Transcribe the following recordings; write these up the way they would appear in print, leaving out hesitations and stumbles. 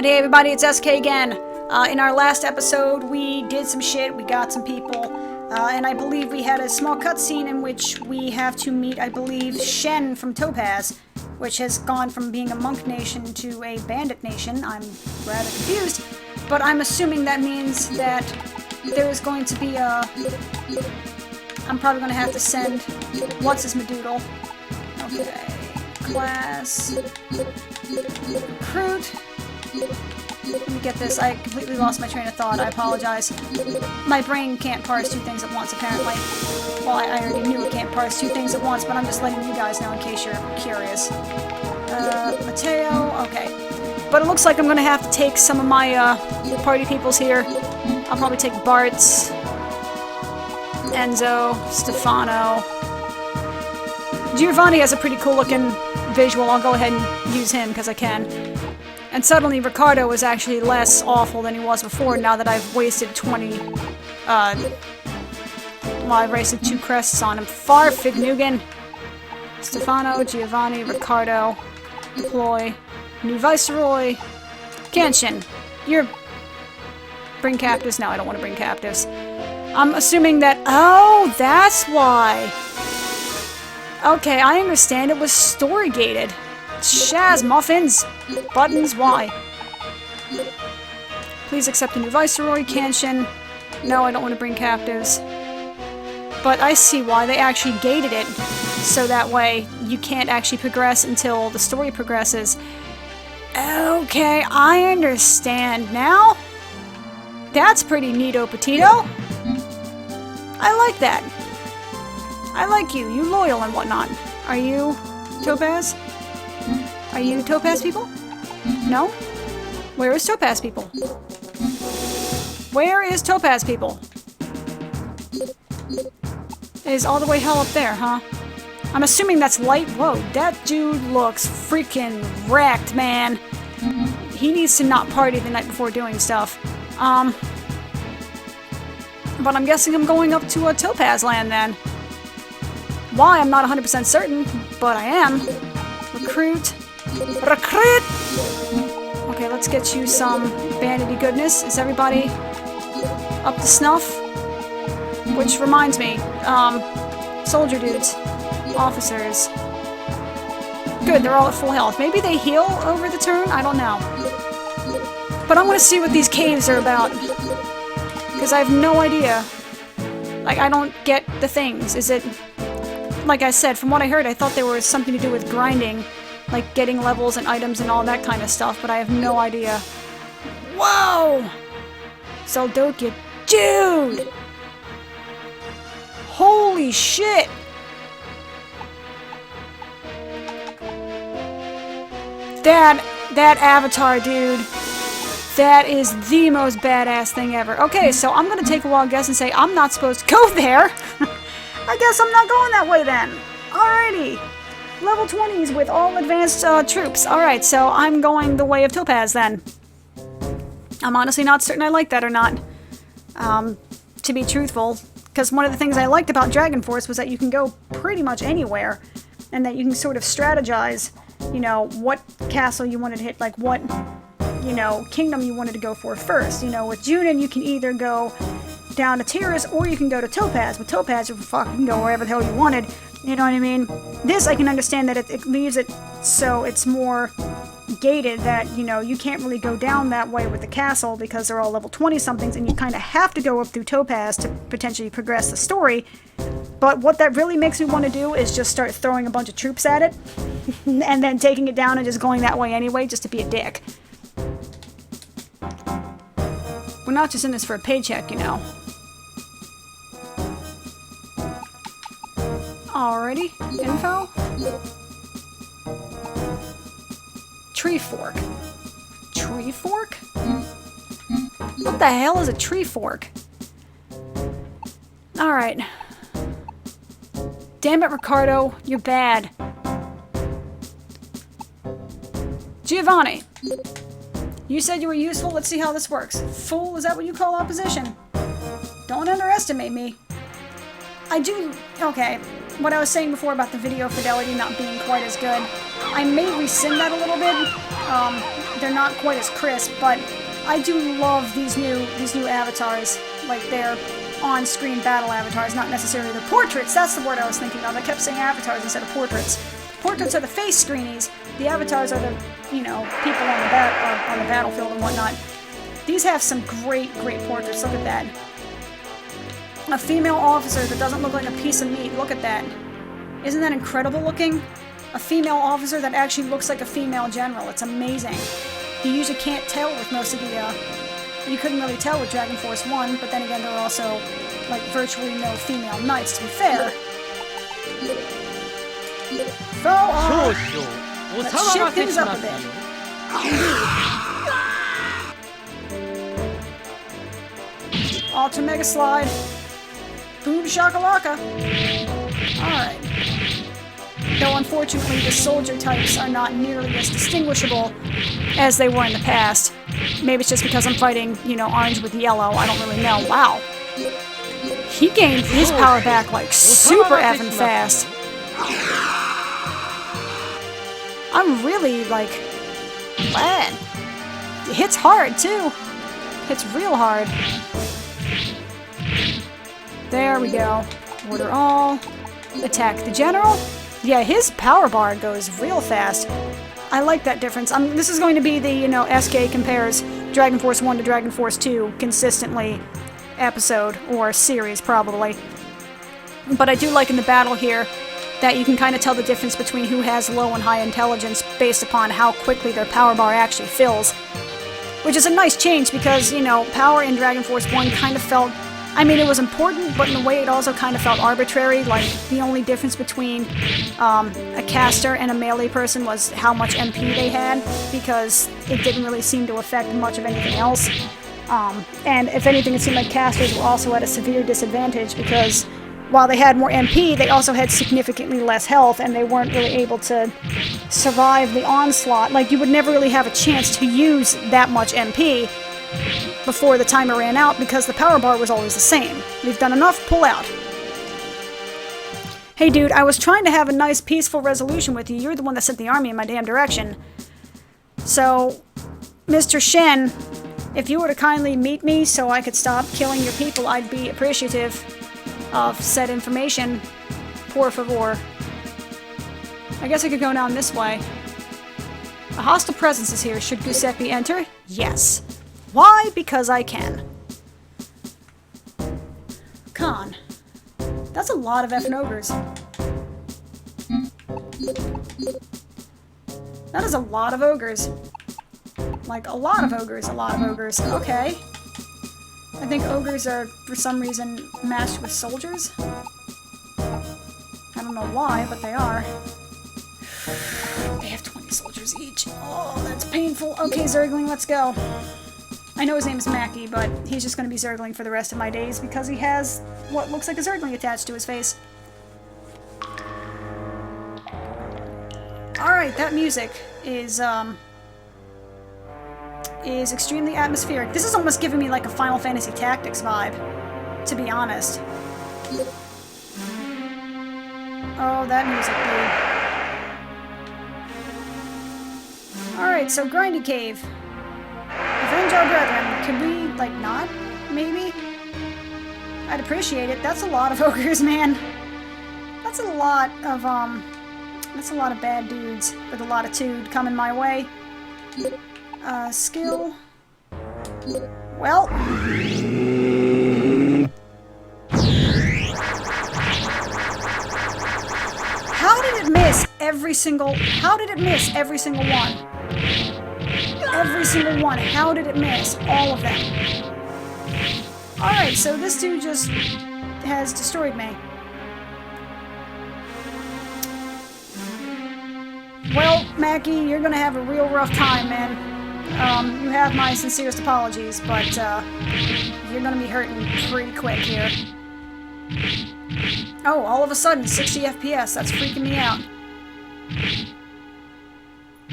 Hey everybody, it's SK again. In our last episode, we did some shit, we got some people, and I believe we had a small cutscene in which we have to meet, I believe, Shen from Topaz, which has gone from being a monk nation to a bandit nation. I'm rather confused, but I'm assuming that means that there is going to be a... I'm probably going to have to send... What's his Madoodle? Okay. Class... Recruit... Let me get this. I completely lost my train of thought. I apologize. My brain can't parse two things at once, apparently. Well, I already knew it can't parse two things at once, but I'm just letting you guys know in case you're curious. Mateo, okay. But it looks like I'm gonna have to take some of my, party peoples here. I'll probably take Bart's, Enzo, Stefano. Giovanni has a pretty cool looking visual. I'll go ahead and use him, because I can. And suddenly Ricardo is actually less awful than he was before, now that I've wasted 20, I've wasted 2 crests on him. Farfignugan, Stefano, Giovanni, Ricardo, Deploy, New Viceroy, Kenshin. You're... Bring captives? No, I don't want to bring captives. I'm assuming that... Oh, that's why! Okay, I understand. It was story-gated. Shaz, muffins, buttons, why? Please accept a new Viceroy, Kenshin. No, I don't want to bring captives. But I see why. They actually gated it, so that way you can't actually progress until the story progresses. Okay, I understand now. That's pretty neato petito. I like that. I like you. You loyal and whatnot. Are you Topaz? Are you Topaz people? No? Where is Topaz people? Where is Topaz people? It is all the way hell up there, huh? I'm assuming that's light. Whoa, that dude looks freaking wrecked, man. He needs to not party the night before doing stuff. But I'm guessing I'm going up to a Topaz land then. Why, I'm not 100% certain, but I am. Recruit. Recruit! Okay, let's get you some bandity goodness. Is everybody up to snuff? Which reminds me, soldier dudes, officers. Good, they're all at full health. Maybe they heal over the turn? I don't know. But I want to see what these caves are about. Because I have no idea. Like, I don't get the things. Is it... Like I said, from what I heard, I thought there was something to do with grinding. Like getting levels and items and all that kind of stuff, but I have no idea. Whoa! Zeldokia. Dude! Holy shit! That avatar, dude. That is the most badass thing ever. Okay, so I'm gonna take a wild guess and say I'm not supposed to go there. I guess I'm not going that way then. Alrighty. Level 20s with all advanced troops. Alright, so I'm going the way of Topaz then. I'm honestly not certain I like that or not. To be truthful. Because one of the things I liked about Dragon Force was that you can go pretty much anywhere. And that you can sort of strategize, you know, what castle you wanted to hit, like what, you know, kingdom you wanted to go for first. You know, with Junin you can either go down to Tiras or you can go to Topaz. With Topaz you can go wherever the hell you wanted. You know what I mean? This, I can understand that it leaves it so it's more gated that, you know, you can't really go down that way with the castle because they're all level 20-somethings and you kind of have to go up through Topaz to potentially progress the story. But what that really makes me want to do is just start throwing a bunch of troops at it and then taking it down and just going that way anyway, just to be a dick. We're not just in this for a paycheck, you know. Alrighty, info. Tree fork. Tree fork? What the hell is a tree fork? Alright. Damn it, Ricardo, you're bad. Giovanni. You said you were useful, let's see how this works. Fool, is that what you call opposition? Don't underestimate me. I do... Okay. What I was saying before about the video fidelity not being quite as good, I may rescind that a little bit. they're not quite as crisp, but I do love these new avatars, like their on-screen battle avatars, not necessarily their portraits. That's the word I was thinking of. I kept saying avatars instead of portraits. Portraits are the face screenies. The avatars are the, you know, people on the battlefield and whatnot. These have some great portraits. Look at that. A female officer that doesn't look like a piece of meat. Look at that. Isn't that incredible looking? A female officer that actually looks like a female general. It's amazing. You usually can't tell with most of the, you couldn't really tell with Dragon Force 1, but then again, there are also, like, virtually no female knights, to be fair. So, let's shake things up a bit. Ultra Mega Slide. Boom shakalaka. Alright. Though unfortunately the soldier types are not nearly as distinguishable as they were in the past. Maybe it's just because I'm fighting, you know, orange with yellow. I don't really know. Wow. He gained his power back like super effing fast. I'm really like, man. It hits hard too. Hits real hard. There we go. Order all. Attack the general. Yeah, his power bar goes real fast. I like that difference. This is going to be the, you know, SK compares Dragon Force 1 to Dragon Force 2 consistently episode, or series probably. But I do like in the battle here that you can kind of tell the difference between who has low and high intelligence based upon how quickly their power bar actually fills. Which is a nice change because, you know, power in Dragon Force 1 kind of felt... I mean, it was important, but in a way it also kind of felt arbitrary. Like, the only difference between a caster and a melee person was how much MP they had, because it didn't really seem to affect much of anything else. And if anything, it seemed like casters were also at a severe disadvantage, because while they had more MP, they also had significantly less health, and they weren't really able to survive the onslaught. Like, you would never really have a chance to use that much MP before the timer ran out, because the power bar was always the same. We've done enough, pull out. Hey dude, I was trying to have a nice peaceful resolution with you. You're the one that sent the army in my damn direction. So, Mr. Shen, if you were to kindly meet me so I could stop killing your people, I'd be appreciative of said information. Por favor. I guess I could go down this way. A hostile presence is here. Should Giuseppe enter? Yes. Why? Because I can. Khan. That's a lot of effing ogres. That is a lot of ogres. Like, a lot of ogres, a lot of ogres. Okay. I think ogres are, for some reason, matched with soldiers. I don't know why, but they are. They have 20 soldiers each. Oh, that's painful. Okay, Zergling, let's go. I know his name is Mackie, but he's just going to be Zergling for the rest of my days because he has what looks like a Zergling attached to his face. Alright, that music is extremely atmospheric. This is almost giving me like a Final Fantasy Tactics vibe, to be honest. Oh, that music, dude. Alright, so Grindy Cave. Avenge our brethren. Can we, like, not? Maybe? I'd appreciate it. That's a lot of ogres, man. That's a lot of bad dudes with a lot of tude coming my way. Skill. Well. How did it miss every single one? Every single one. How did it miss? All of them. Alright, so this dude just has destroyed me. Well, Mackie, you're gonna have a real rough time, man. You have my sincerest apologies, but you're gonna be hurting pretty quick here. Oh, all of a sudden, 60 FPS. That's freaking me out.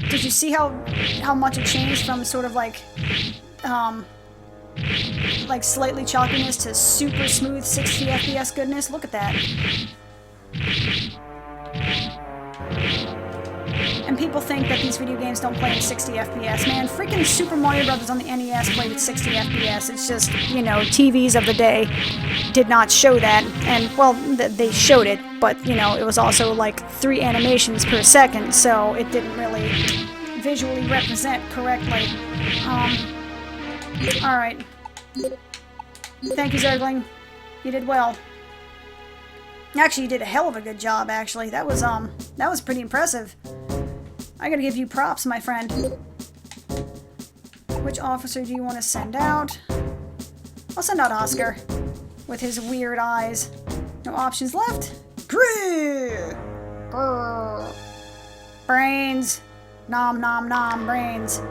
Did you see how much it changed from sort of like slightly chalkiness to super smooth 60 FPS goodness? Look at that. And people think that these video games don't play at 60 FPS. Man, freaking Super Mario Bros. On the NES played at 60 FPS. It's just, you know, TVs of the day did not show that. And, well, they showed it, but, you know, it was also like 3 animations per second, so it didn't really visually represent correctly. Alright. Thank you, Zergling. You did well. Actually, you did a hell of a good job, actually. That was pretty impressive. I gotta give you props, my friend. Which officer do you want to send out? I'll send out Oscar. With his weird eyes. No options left? Grrr! Grrr. Brains. Nom nom nom, brains.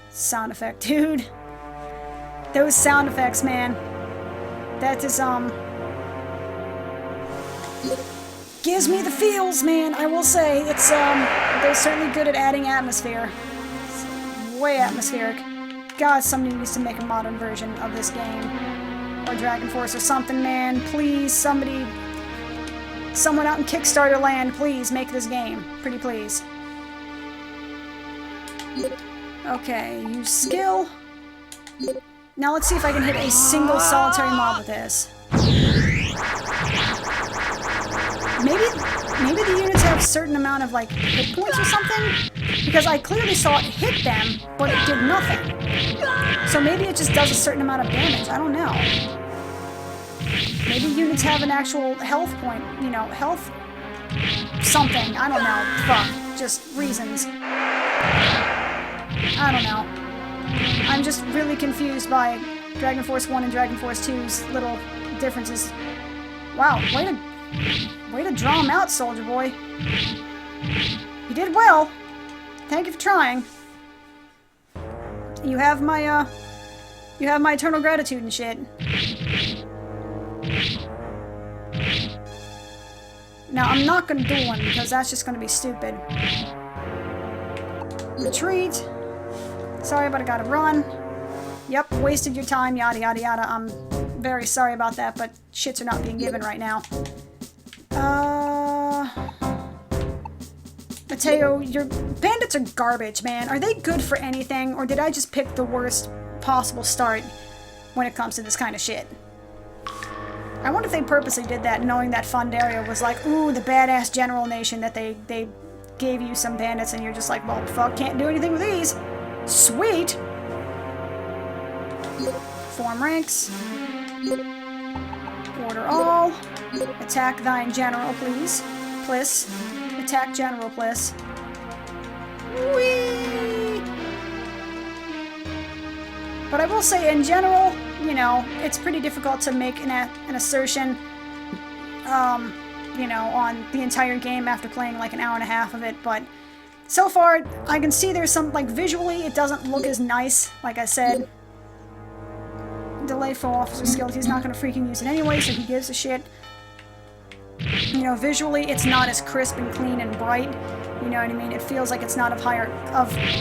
Sound effect, dude. Those sound effects, man. That is, gives me the feels, man. I will say, it's, they're certainly good at adding atmosphere. It's way atmospheric. God, somebody needs to make a modern version of this game. Or Dragon Force or something, man. Please, somebody... Someone out in Kickstarter land, please, make this game. Pretty please. Okay, use skill. Now let's see if I can hit a single solitary mob with this. Maybe the units have a certain amount of, like, hit points or something? Because I clearly saw it hit them, but it did nothing. So maybe it just does a certain amount of damage. I don't know. Maybe units have an actual health point, you know, health something. I don't know. Fuck. Just reasons. I don't know. I'm just really confused by Dragon Force 1 and Dragon Force 2's little differences. Wow, way to draw him out, soldier boy. You did well. Thank you for trying. You have my eternal gratitude and shit. Now, I'm not gonna do one because that's just gonna be stupid. Retreat. Sorry, but I gotta run. Yep, wasted your time, yada yada yada. I'm very sorry about that, but shits are not being given right now. Mateo, your bandits are garbage, man. Are they good for anything, or did I just pick the worst possible start when it comes to this kind of shit? I wonder if they purposely did that, knowing that Fandaria was like, ooh, the badass general nation, that they gave you some bandits, and you're just like, well, fuck, can't do anything with these. Sweet! Form ranks. Order all. Attack thine general, please. Please. Attack general, please. Whee! But I will say, in general, you know, it's pretty difficult to make an assertion, you know, on the entire game after playing like an hour and a half of it, but so far, I can see there's some, like, visually, it doesn't look as nice, like I said. Delay for officer skills, he's not gonna freaking use it anyway, so he gives a shit. You know, visually, it's not as crisp and clean and bright, you know what I mean? It feels like it's not of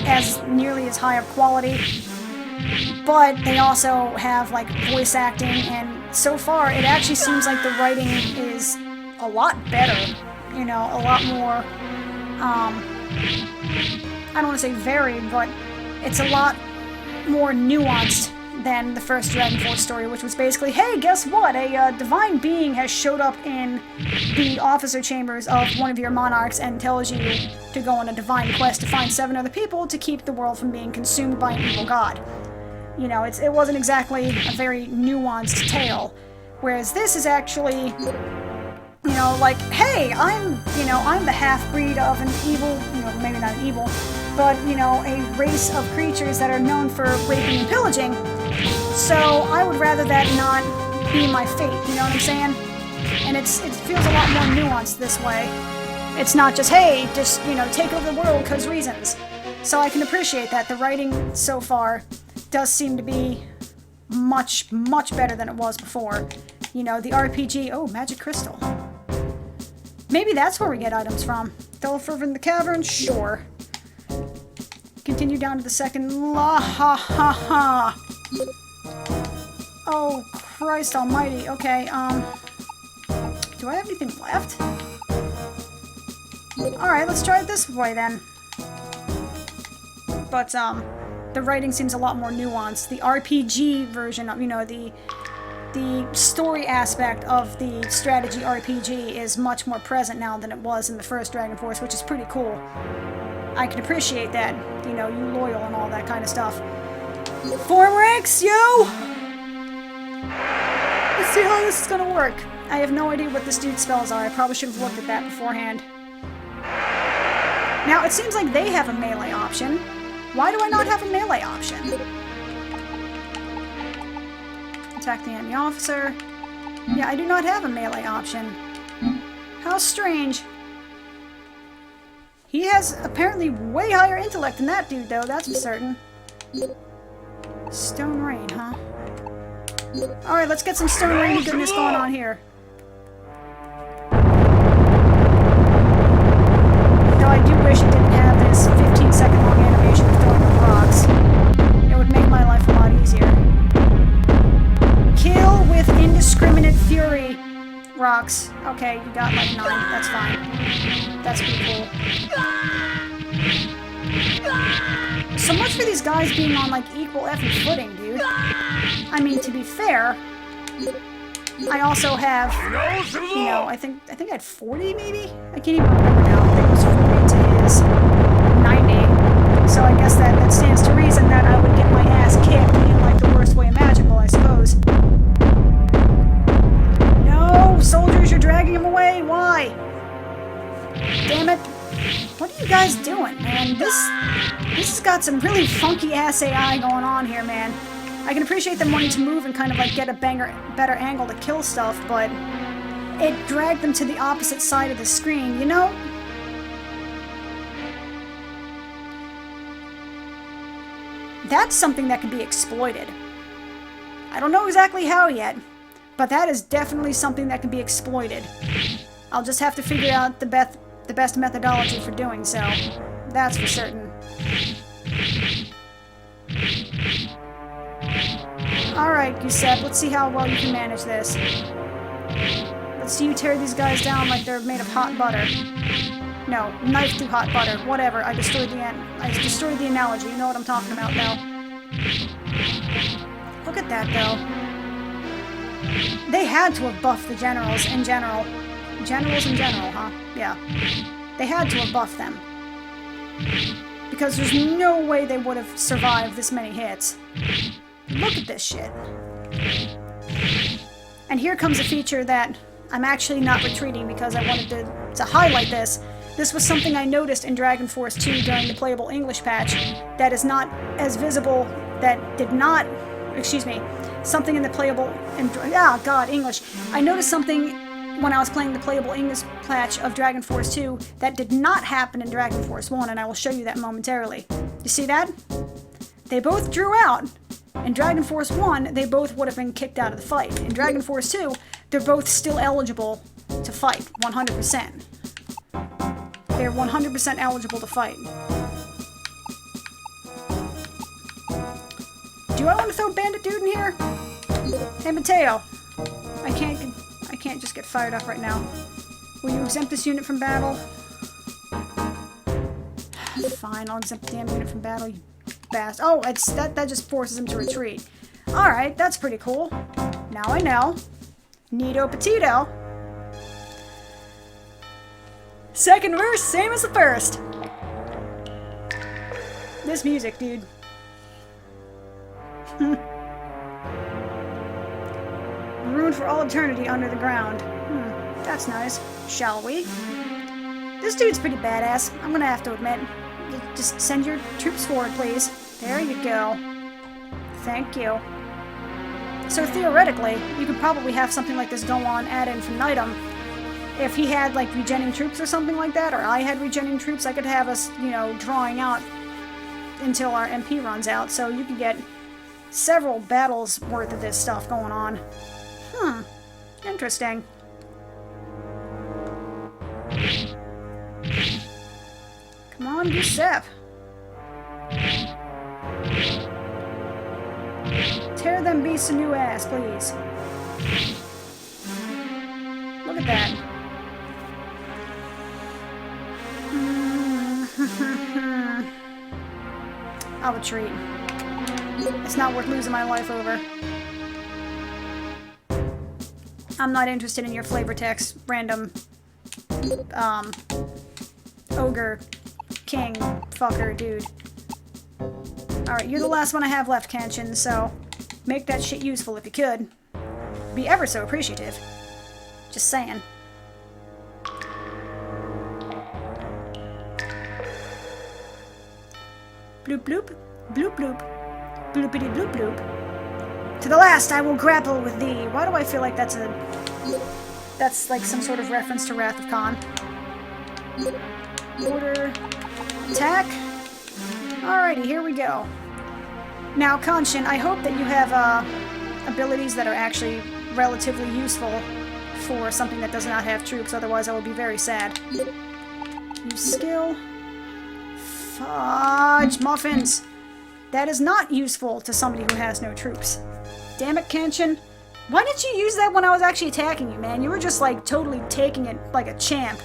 as nearly as high of quality. But they also have, like, voice acting, and so far, it actually seems like the writing is a lot better, you know, a lot more, I don't want to say varied, but it's a lot more nuanced than the first Dragon Force story, which was basically, hey, guess what? A divine being has showed up in the officer chambers of one of your monarchs and tells you to go on a divine quest to find 7 other people to keep the world from being consumed by an evil god. You know, it wasn't exactly a very nuanced tale, whereas this is actually, you know, like, hey, I'm the half-breed of an evil, you know, maybe not an evil, but, you know, a race of creatures that are known for raping and pillaging, so I would rather that not be my fate, you know what I'm saying? And it feels a lot more nuanced this way. It's not just, hey, just, you know, take over the world because reasons. So I can appreciate that. The writing so far does seem to be much, much better than it was before. You know, the RPG, oh, magic crystal. Maybe that's where we get items from. Delfer in the cavern? Sure. Continue down to the second. La ha ha ha. Oh, Christ almighty. Okay, do I have anything left? Alright, let's try it this way then. But, the writing seems a lot more nuanced. The RPG version of, you know, the story aspect of the strategy RPG is much more present now than it was in the first Dragon Force, which is pretty cool. I can appreciate that. You know, you loyal and all that kind of stuff. Form ranks, yo! Let's see how this is gonna work. I have no idea what this dude's spells are. I probably should have looked at that beforehand. Now, it seems like they have a melee option. Why do I not have a melee option? Attack the enemy officer. Yeah, I do not have a melee option. How strange. He has apparently way higher intellect than that dude, though, that's for certain. Stone Rain, huh? Alright, let's get some Stone Rain goodness going on here. Though I do wish it didn't have this 15-second long animation of throwing up rocks. It would make my life a lot easier. Kill with indiscriminate fury. Rocks. Okay, you got like 9. That's fine. That's pretty cool. So much for these guys being on like equal effing footing, dude. I mean, to be fair, I also have, you know, I think I had 40 maybe? I can't even remember now. I think it was 40 to his 90. So I guess that stands to reason that I would get my ass kicked in like the worst way imaginable, I suppose. No, soldiers, you're dragging him away. Why? Damn it. What are you guys doing, man? This has got some really funky-ass AI going on here, man. I can appreciate them wanting to move and kind of, like, get a better angle to kill stuff, but it dragged them to the opposite side of the screen, you know? That's something that can be exploited. I don't know exactly how yet, but that is definitely something that can be exploited. I'll just have to figure out the best methodology for doing so. That's for certain. Alright, Giuseppe, let's see how well you can manage this. Let's see you tear these guys down like they're made of hot butter. No, knife through hot butter. Whatever, I destroyed the analogy. You know what I'm talking about, though. Look at that, though. They had to have buffed the generals in general. Generals in general, huh? Yeah. They had to have buffed them. Because there's no way they would have survived this many hits. Look at this shit. And here comes a feature that I'm actually not retreating because I wanted to highlight this. This was something I noticed in Dragon Force 2 during the playable English patch that is not as visible, that did not, excuse me, something in the playable, English. I noticed something when I was playing the playable English patch of Dragon Force 2 that did not happen in Dragon Force 1, and I will show you that momentarily. You see that? They both drew out. In Dragon Force 1, they both would have been kicked out of the fight. In Dragon Force 2, they're both still eligible to fight, 100%. They're 100% eligible to fight. Do I want to throw Bandit Dude in here? Hey, Mateo. I can't just get fired up right now. Will you exempt this unit from battle? Fine, I'll exempt the damn unit from battle, you bastard. Oh, that just forces him to retreat. Alright, that's pretty cool. Now I know. Neato Petito. Second verse, same as the first. This music, dude. Ruined for all eternity under the ground. That's nice. Shall we? This dude's pretty badass, I'm gonna have to admit. Just send your troops forward, please. There you go. Thank you. So theoretically, you could probably have something like this go on ad infinitum. If he had, like, regenning troops or something like that, or I had regenning troops, I could have us, you know, drawing out until our MP runs out, so you could get several battles worth of this stuff going on. Interesting. Come on, Giuseppe. Tear them beasts a new ass, please. Look at that. I'll retreat. It's not worth losing my life over. I'm not interested in your flavor text, random, ogre, king, fucker, dude. Alright, you're the last one I have left, Kenshin, so make that shit useful if you could. Be ever so appreciative. Just saying. Bloop bloop, bloop bloop, bloopity bloop bloop. To the last I will grapple with thee. Why do I feel like that's like some sort of reference to Wrath of Khan? Order, attack. Alrighty, here we go. Now, Kenshin, I hope that you have abilities that are actually relatively useful for something that does not have troops, otherwise I will be very sad. Use skill. Fudge muffins! That is not useful to somebody who has no troops. Damn it, Kenshin. Why didn't you use that when I was actually attacking you, man? You were just, like, totally taking it like a champ.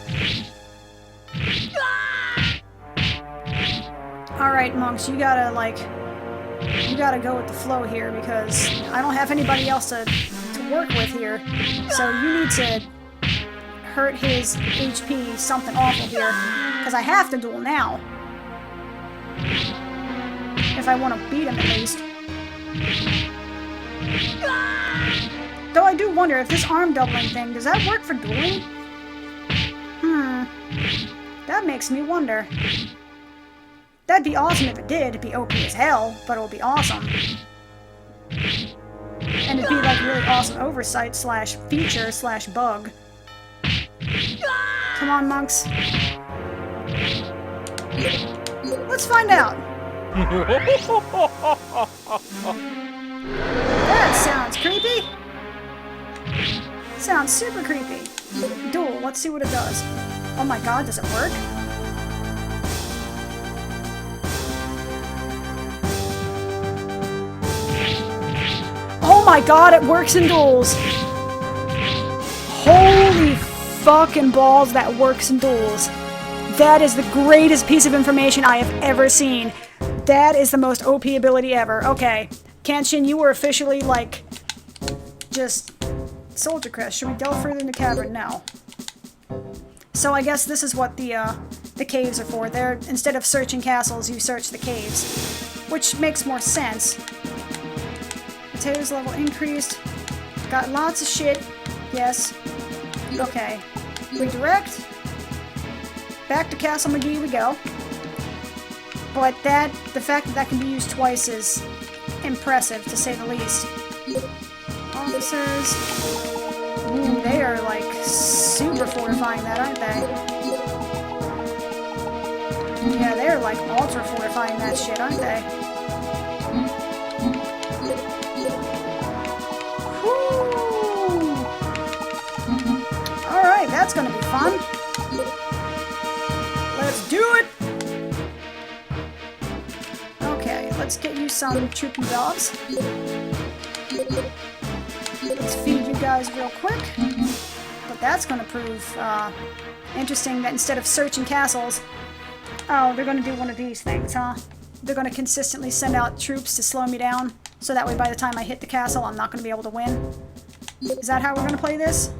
Alright, monks, you gotta, like... You gotta go with the flow here, because I don't have anybody else to work with here. So you need to hurt his HP something awful here. Because I have to duel now. If I want to beat him, at least. Though I do wonder if this arm doubling thing, does that work for dueling? That makes me wonder. That'd be awesome if it did. It'd be OP as hell, but it would be awesome. And it'd be like really awesome oversight slash feature slash bug. Come on, monks. Let's find out. That sounds creepy. Sounds super creepy. Duel, let's see what it does. Oh my god, does it work? Oh my god, it works in duels! Holy fucking balls, that works in duels. That is the greatest piece of information I have ever seen. That is the most OP ability ever. Okay, Kenshin, you were officially, like, just Soldier Crest. Should we delve further in the cavern? No. So I guess this is what the caves are for. They're, instead of searching castles, you search the caves. Which makes more sense. Potatoes level increased. Got lots of shit. Yes. Okay. Redirect. Back to Castle McGee we go. But the fact that that can be used twice is impressive, to say the least. Officers. Ooh, they are, like, super fortifying that, aren't they? Yeah, they're, like, ultra fortifying that shit, aren't they? Whoo! Alright, that's gonna be fun. Let's do it! Okay, let's get you some troopy dogs. Let's feed you guys real quick. But that's gonna prove interesting that instead of searching castles, oh, they're gonna do one of these things, huh? They're gonna consistently send out troops to slow me down, so that way by the time I hit the castle, I'm not gonna be able to win. Is that how we're gonna play this?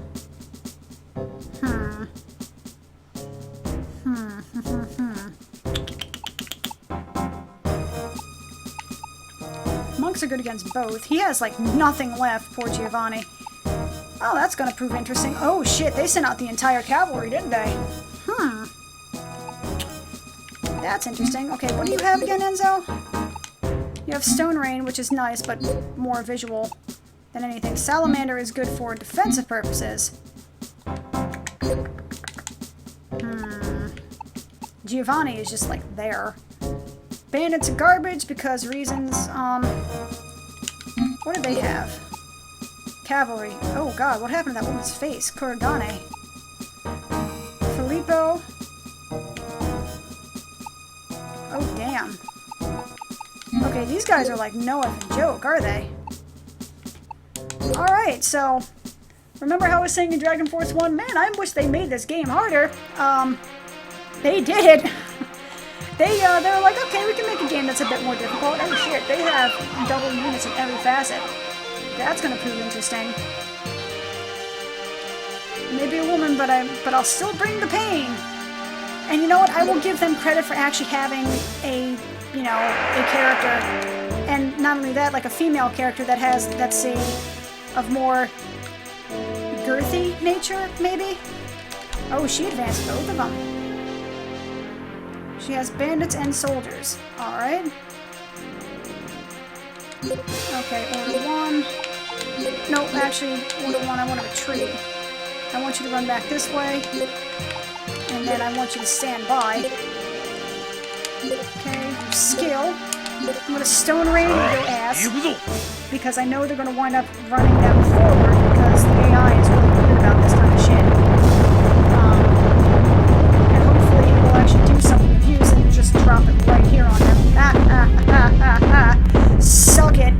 Monks are good against both. He has, like, nothing left, poor Giovanni. Oh, that's gonna prove interesting. Oh, shit, they sent out the entire cavalry, didn't they? That's interesting. Okay, what do you have again, Enzo? You have Stone Rain, which is nice, but more visual than anything. Salamander is good for defensive purposes. Giovanni is just, like, there. Bandits are garbage because reasons, what did they have? Cavalry. Oh god, what happened to that woman's face? Kuragane. Filippo. Oh, damn. Okay, these guys are like no effing joke, are they? Alright, so... Remember how I was saying in Dragon Force 1? Man, I wish they made this game harder. They did. They were like, okay, we can make a game that's a bit more difficult. Oh shit, they have double units in every facet. That's gonna prove interesting. Maybe a woman, but I'll still bring the pain. And you know what? I will give them credit for actually having a, you know, a character, and not only that, like a female character that has, let's see, of more girthy nature, maybe? Oh, she advanced both of them. She has bandits and soldiers. Alright. Okay, order 1. No, actually, order 1, I want a tree. I want you to run back this way. And then I want you to stand by. Okay, skill. I'm gonna stone rain your ass. Because I know they're gonna wind up running them forward because the AI is really weird about this kind of shit. And hopefully it will actually do something of use and just drop it right here on them. Suck it.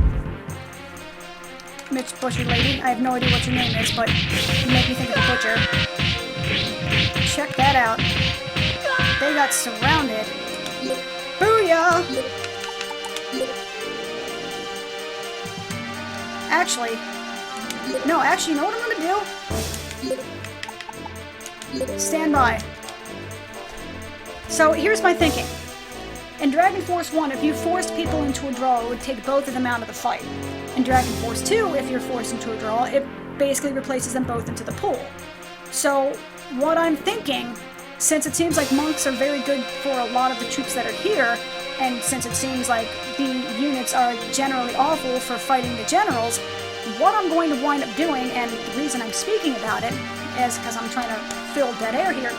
Mitch Butcher Lady. I have no idea what your name is, but you make me think of a butcher. Check that out. They got surrounded. Booyah! Actually, you know what I'm gonna do? Stand by. So here's my thinking. In Dragon Force 1, if you forced people into a draw, it would take both of them out of the fight. In Dragon Force 2, if you're forced into a draw, it basically replaces them both into the pool. So, what I'm thinking, since it seems like monks are very good for a lot of the troops that are here, and since it seems like the units are generally awful for fighting the generals, what I'm going to wind up doing, and the reason I'm speaking about it, is because I'm trying to fill dead air here,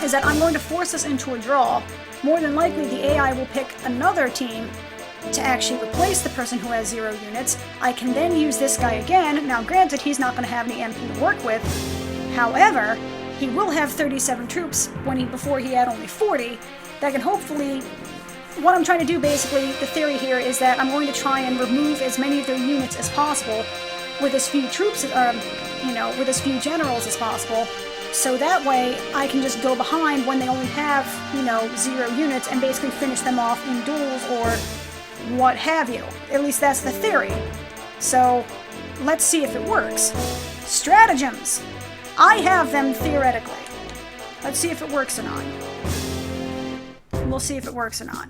is that I'm going to force us into a draw. More than likely, the AI will pick another team to actually replace the person who has 0 units. I can then use this guy again. Now, granted, he's not going to have any MP to work with. However, he will have 37 troops before he had only 40. That can hopefully... What I'm trying to do, basically, the theory here is that I'm going to try and remove as many of their units as possible with as few troops, with as few generals as possible. So that way, I can just go behind when they only have, 0 units and basically finish them off in duels or what have you. At least that's the theory. So, let's see if it works. Stratagems! I have them theoretically. Let's see if it works or not. We'll see if it works or not.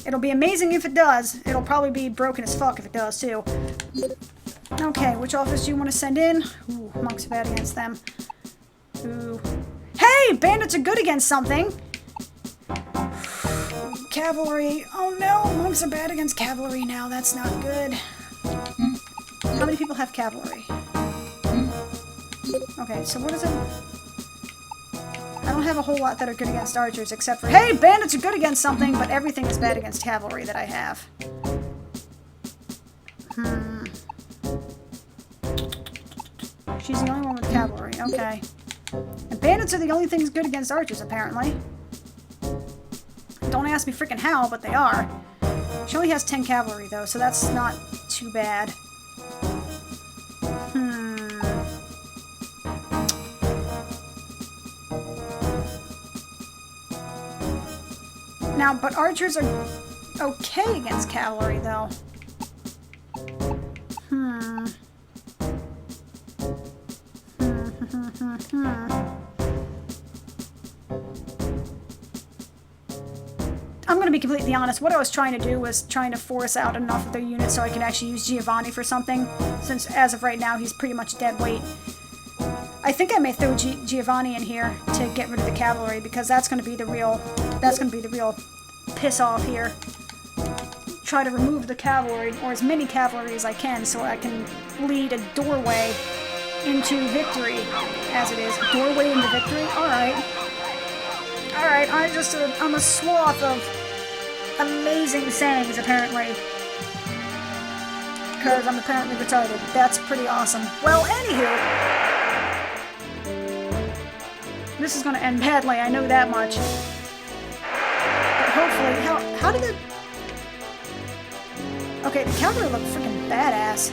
It'll be amazing if it does. It'll probably be broken as fuck if it does, too. Okay, which office do you want to send in? Ooh, monks are bad against them. Ooh. Hey! Bandits are good against something! Cavalry. Oh no! Monks are bad against cavalry now. That's not good. How many people have cavalry? Okay, so what is it? I don't have a whole lot that are good against archers, except for... Hey! Bandits are good against something, but everything is bad against cavalry that I have. She's the only one with cavalry. Okay. And bandits are the only things good against archers, apparently. Don't ask me freaking how, but they are. She only has 10 cavalry, though, so that's not too bad. Now, but archers are okay against cavalry, though. I'm going to be completely honest. What I was trying to do was trying to force out enough of their units so I could actually use Giovanni for something, since as of right now he's pretty much dead weight. I think I may throw Giovanni in here to get rid of the cavalry, because that's going to be the real piss off here. Try to remove the cavalry, or as many cavalry as I can, so I can lead a doorway into victory, as it is. Doorway into victory? Alright. Alright, I'm a swath of amazing sayings, apparently. Because I'm apparently retarded. That's pretty awesome. Well, anywho... This is going to end badly, I know that much. But hopefully... How did it... Okay, the cavalry look freaking badass.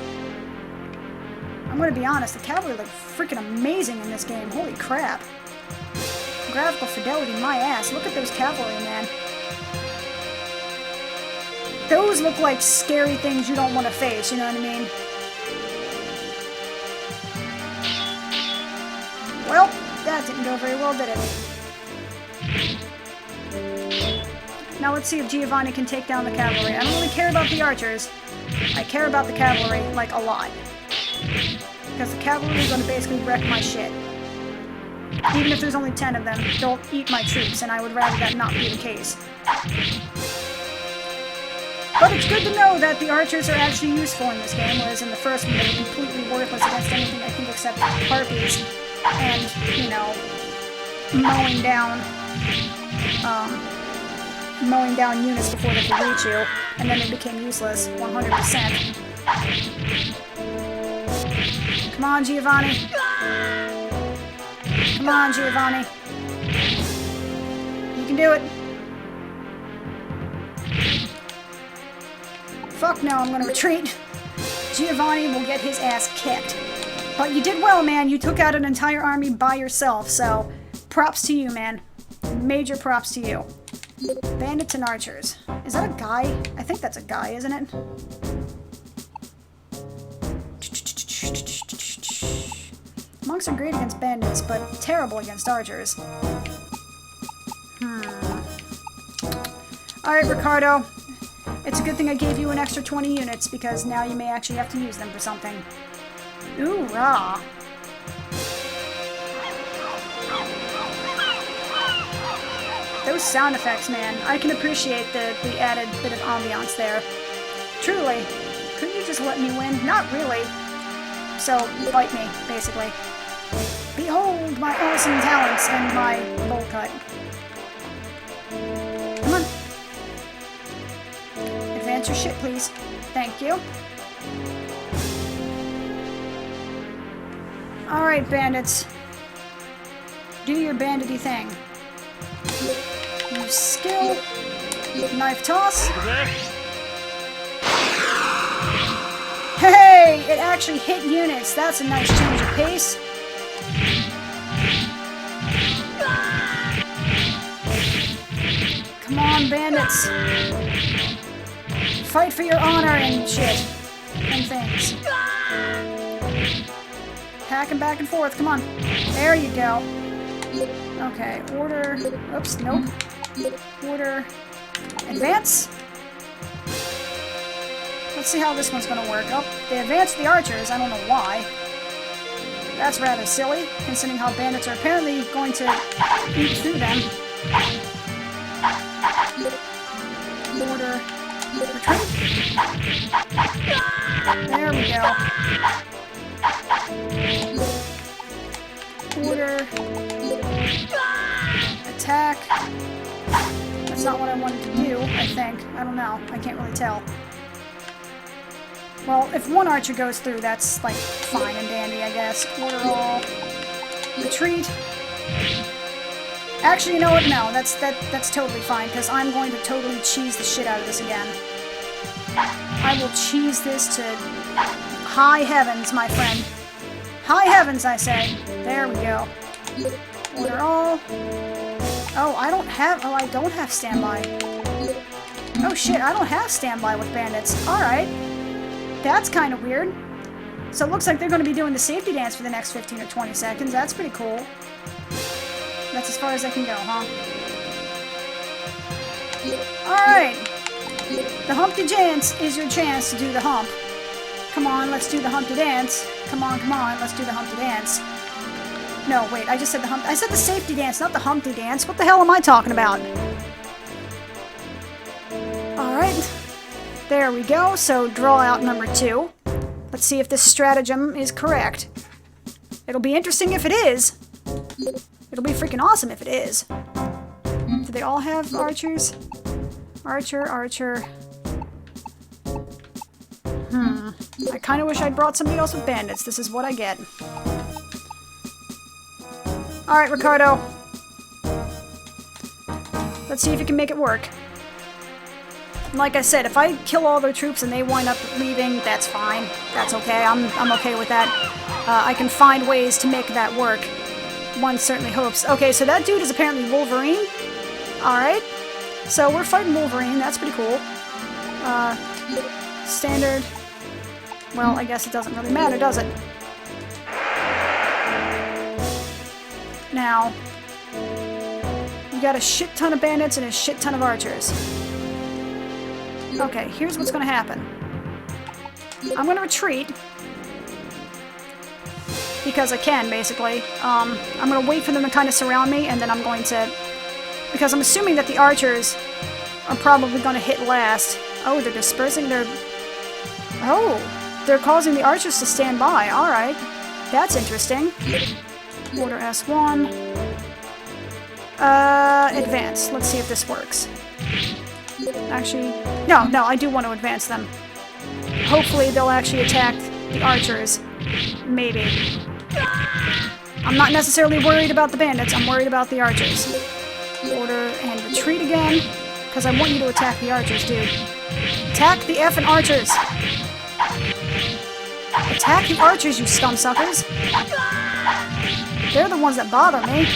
I'm going to be honest, the cavalry look freaking amazing in this game. Holy crap. Graphical fidelity, my ass. Look at those cavalry, man. Those look like scary things you don't want to face, you know what I mean? Well, that didn't go very well, did it? Now let's see if Giovanni can take down the cavalry. I don't really care about the archers. I care about the cavalry, like, a lot. Because the cavalry is going to basically wreck my shit. Even if there's only 10 of them, they'll eat my troops, and I would rather that not be the case. But it's good to know that the archers are actually useful in this game, whereas in the first one they were completely worthless against anything, I think, except harpies and, you know, mowing down units before they could reach you, and then they became useless, 100%. Come on, Giovanni. Come on, Giovanni. You can do it. Fuck no, I'm gonna retreat. Giovanni will get his ass kicked. But you did well, man. You took out an entire army by yourself, so props to you, man. Major props to you. Bandits and archers. Is that a guy? I think that's a guy, isn't it? Monks are great against bandits, but terrible against archers. Alright, Ricardo. It's a good thing I gave you an extra 20 units, because now you may actually have to use them for something. Ooh, rah. Those sound effects, man. I can appreciate the added bit of ambiance there. Truly. Couldn't you just let me win? Not really. So, bite me, basically. Behold my awesome talents and my bowl cut. Come on. Advance your shit, please. Thank you. Alright, bandits. Do your bandity thing. Use skill. Knife toss. Hey! It actually hit units. That's a nice change of pace. Come on, bandits. Fight for your honor and shit. And things. Hacking back and forth. Come on. There you go. Okay, order. Oops, nope. Order. Advance. Let's see how this one's gonna work. Oh, they advanced the archers. I don't know why. That's rather silly, considering how bandits are apparently going to eat through them. Order. Retreat. There we go. Order. Attack. That's not what I wanted to do, I think. I don't know. I can't really tell. Well, if one archer goes through, that's, like, fine and dandy, I guess. Order all. Retreat. Actually, you know what? No, that's totally fine, because I'm going to totally cheese the shit out of this again. I will cheese this to high heavens, my friend. High heavens, I say. There we go. Order all. Oh, I don't have standby. Oh shit, I don't have standby with bandits. Alright. That's kind of weird. So it looks like they're going to be doing the safety dance for the next 15 or 20 seconds. That's pretty cool. That's as far as I can go, huh? Alright. The Humpty Dance is your chance to do the hump. Come on, let's do the Humpty Dance. Come on, let's do the Humpty Dance. No, wait, I just said the hump. I said the safety dance, not the Humpty Dance. What the hell am I talking about? Alright. There we go. So draw out number 2. Let's see if this stratagem is correct. It'll be interesting if it is. It'll be freaking awesome if it is. Do they all have archers? Archer, archer. I kind of wish I'd brought somebody else with bandits. This is what I get. Alright, Ricardo. Let's see if you can make it work. Like I said, if I kill all their troops and they wind up leaving, that's fine. That's okay. I'm okay with that. I can find ways to make that work. One certainly hopes. Okay, so that dude is apparently Wolverine. Alright. So we're fighting Wolverine. That's pretty cool. Standard. Well, I guess it doesn't really matter, does it? Now, you got a shit ton of bandits and a shit ton of archers. Okay, here's what's gonna happen. I'm gonna retreat. Because I can, basically. I'm gonna wait for them to kind of surround me, and then I'm going to... Because I'm assuming that the archers are probably gonna hit last. Oh, they're dispersing their... Oh! They're causing the archers to stand by. Alright. That's interesting. Order S1. Advance. Let's see if this works. Actually... No, I do want to advance them. Hopefully they'll actually attack the archers. Maybe. I'm not necessarily worried about the bandits, I'm worried about the archers. Order and retreat again, because I want you to attack the archers, dude. Attack the effing archers! Attack the archers, you scum suckers! They're the ones that bother me.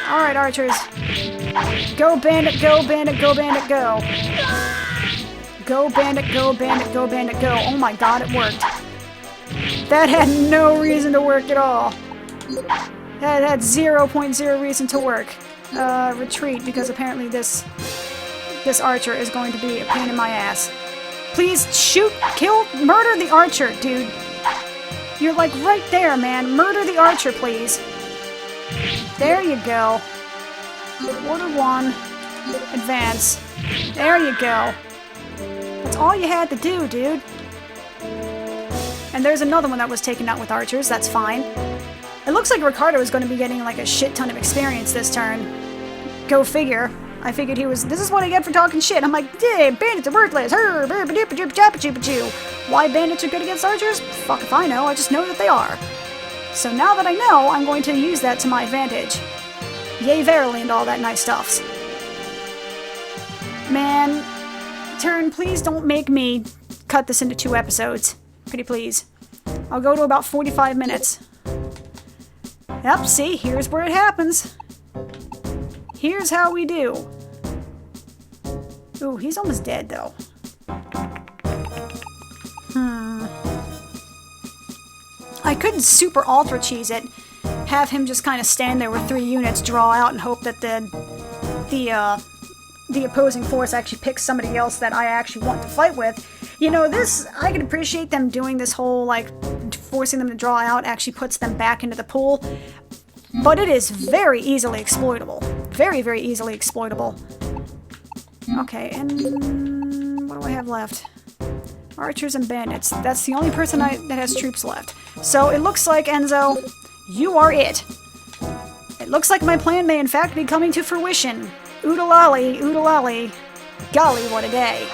Alright, archers. Go bandit, go bandit, go bandit, go! Go bandit, go bandit, go bandit, go. Oh my god, it worked. That had no reason to work at all. That had 0.0 reason to work. Retreat, because apparently this archer is going to be a pain in my ass. Please shoot, kill, murder the archer, dude. You're like right there, man. Murder the archer, please. There you go. Order 1. Advance. There you go. That's all you had to do, dude. And there's another one that was taken out with archers. That's fine. It looks like Ricardo is going to be getting like a shit ton of experience this turn. Go figure. I figured he was... This is what I get for talking shit. I'm like, yeah, bandits are worthless. Why bandits are good against archers? Fuck if I know. I just know that they are. So now that I know, I'm going to use that to my advantage. Yay, verily, and all that nice stuffs. Man... Turn, please don't make me cut this into 2 episodes. Pretty please. I'll go to about 45 minutes. Yep, see, here's where it happens. Here's how we do. Ooh, he's almost dead, though. I could super ultra cheese it. Have him just kind of stand there with 3 units, draw out, and hope that the opposing force actually picks somebody else that I actually want to fight with. You know, this, I can appreciate them doing this whole, like, forcing them to draw out actually puts them back into the pool. But it is very easily exploitable. Very, very easily exploitable. Okay, and what do I have left? Archers and bandits. That's the only person that has troops left. So it looks like, Enzo, you are it. It looks like my plan may in fact be coming to fruition. Oodalali, oodalali. Golly, what a day.